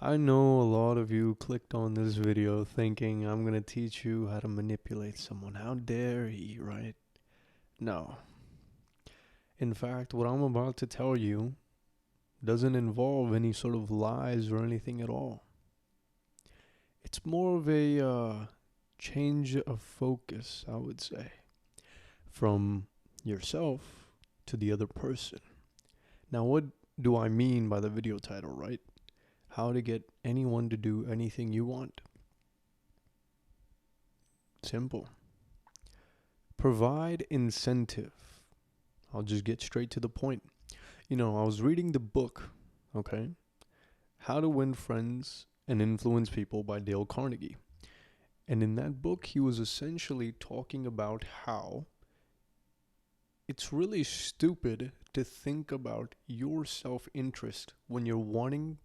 I know a lot of you clicked on this video thinking I'm gonna teach you how to manipulate someone. How dare he, right? No. In fact, what I'm about to tell you doesn't involve any sort of lies or anything at all. It's more of a change of focus, I would say, from yourself to the other person. Now, what do I mean by the video title, right? How to get anyone to do anything you want. Simple. Provide incentive. I'll just get straight to the point. I was reading the book, okay? How to Win Friends and Influence People by Dale Carnegie. And in that book, he was essentially talking about how it's really stupid to think about your self-interest when you want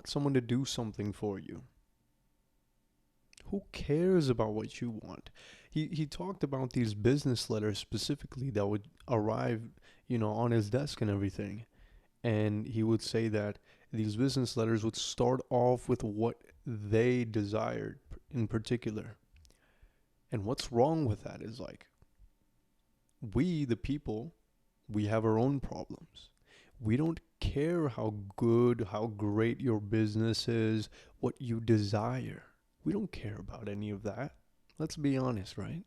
someone to do something for you. Who cares about what you want? He talked about these business letters specifically that would arrive, on his desk and everything. And he would say that these business letters would start off with what they desired in particular. And what's wrong with that is we, the people, we have our own problems. We don't care how good, how great your business is, what you desire. We don't care about any of that. Let's be honest, right?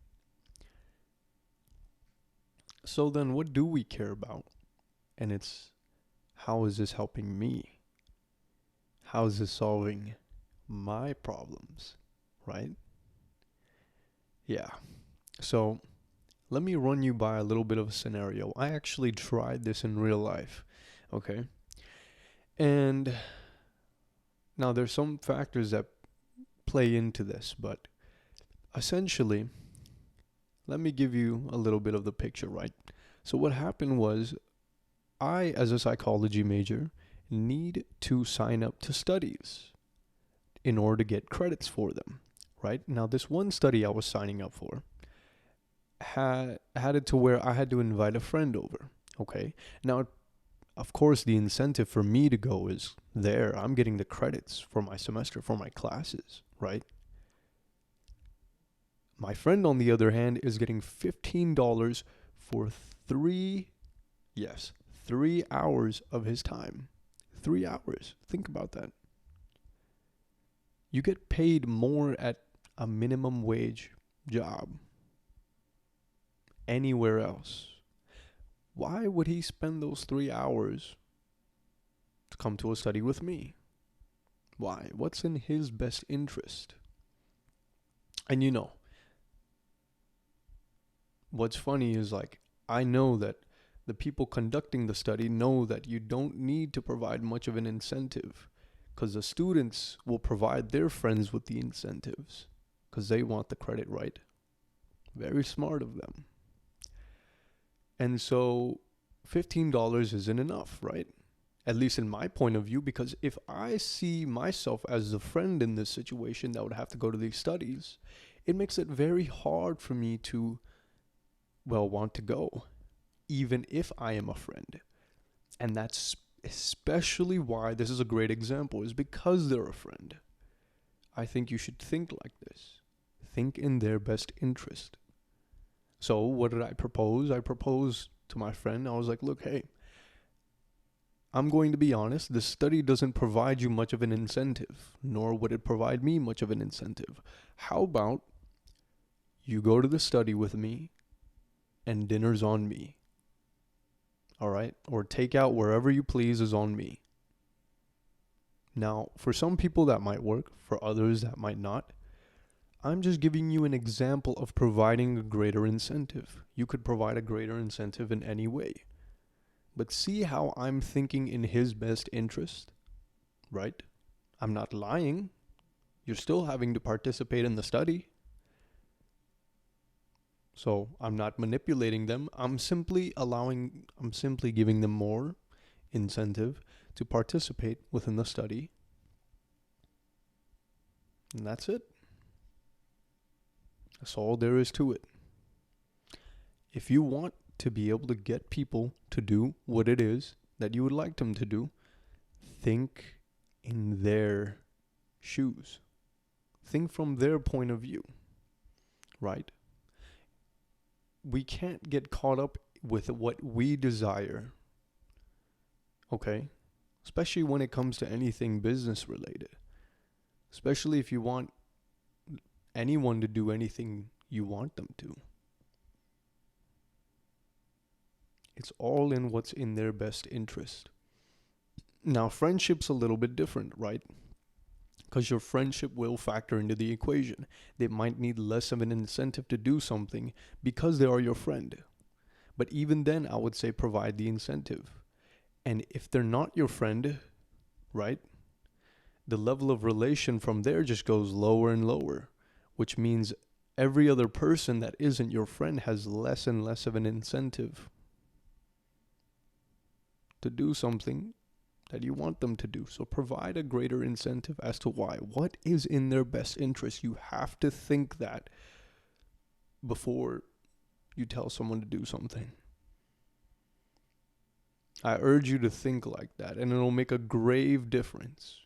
So then what do we care about? And it's, how is this helping me? How is this solving my problems, right? Yeah. So let me run you by a little bit of a scenario. I actually tried this in real life, okay? And now there's some factors that play into this, but essentially, let me give you a little bit of the picture, right? So what happened was, I, as a psychology major, need to sign up to studies in order to get credits for them, right? Now, this one study I was signing up for had it to where I had to invite a friend over, okay? Now, of course, the incentive for me to go is there. I'm getting the credits for my semester, for my classes, right? My friend, on the other hand, is getting $15 for 3 hours of his time. 3 hours. Think about that. You get paid more at a minimum wage job anywhere else. Why would he spend those 3 hours to come to a study with me? Why? What's in his best interest? And what's funny is I know that the people conducting the study know that you don't need to provide much of an incentive because the students will provide their friends with the incentives because they want the credit, right? Very smart of them. And so $15 isn't enough, right? At least in my point of view, because if I see myself as the friend in this situation that would have to go to these studies, it makes it very hard for me to, want to go, even if I am a friend. And that's especially why this is a great example, is because they're a friend. I think you should think like this. Think in their best interest. So what did I propose? I proposed to my friend. I was like, look, hey, I'm going to be honest. This study doesn't provide you much of an incentive, nor would it provide me much of an incentive. How about you go to the study with me and dinner's on me? All right? Or takeout wherever you please is on me. Now, for some people that might work, for others that might not. I'm just giving you an example of providing a greater incentive. You could provide a greater incentive in any way. But see how I'm thinking in his best interest, right? I'm not lying. You're still having to participate in the study. So I'm not manipulating them. I'm simply giving them more incentive to participate within the study. And that's it. That's all there is to it. If you want to be able to get people to do what it is that you would like them to do, think in their shoes. Think from their point of view, right? We can't get caught up with what we desire, okay? Especially when it comes to anything business related. Especially if you want anyone to do anything you want them to. It's all in what's in their best interest. Now, friendship's a little bit different, right? Because your friendship will factor into the equation. They might need less of an incentive to do something because they are your friend. But even then, I would say provide the incentive. And if they're not your friend, right, the level of relation from there just goes lower and lower, which means every other person that isn't your friend has less and less of an incentive to do something that you want them to do. So provide a greater incentive as to why. What is in their best interest? You have to think that before you tell someone to do something. I urge you to think like that, and it'll make a grave difference,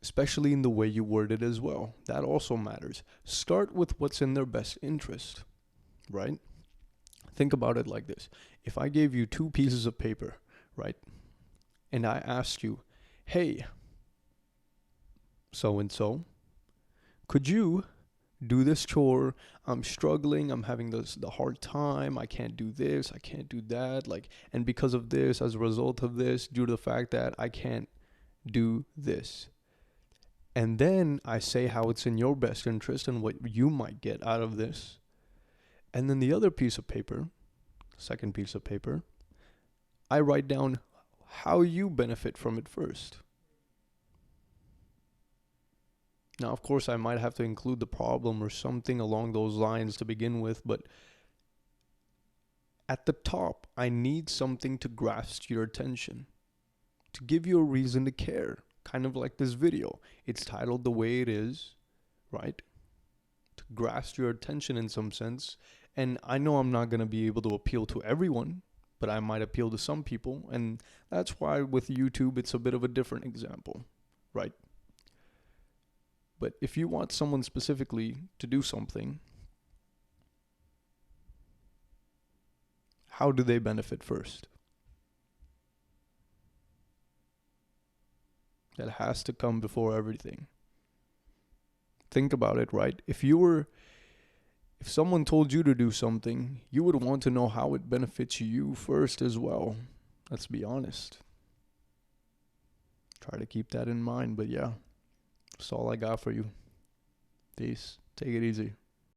especially in the way you word it as well. That also matters. Start with what's in their best interest, right? Think about it like this. If I gave you 2 pieces of paper, right, and I asked you, hey, so-and-so, could you do this chore? I'm struggling. I'm having the hard time. I can't do this. I can't do that. And because of this, as a result of this, due to the fact that I can't do this. And then I say how it's in your best interest and what you might get out of this. And then the other piece of paper, second piece of paper, I write down how you benefit from it first. Now, of course, I might have to include the problem or something along those lines to begin with, but at the top, I need something to grasp your attention, to give you a reason to care, kind of like this video. It's titled the way it is, right? To grasp your attention in some sense. And I know I'm not going to be able to appeal to everyone, but I might appeal to some people. And that's why with YouTube, it's a bit of a different example, right? But if you want someone specifically to do something, how do they benefit first? That has to come before everything. Think about it, right? If someone told you to do something, you would want to know how it benefits you first as well. Let's be honest. Try to keep that in mind, but yeah. That's all I got for you. Peace. Take it easy.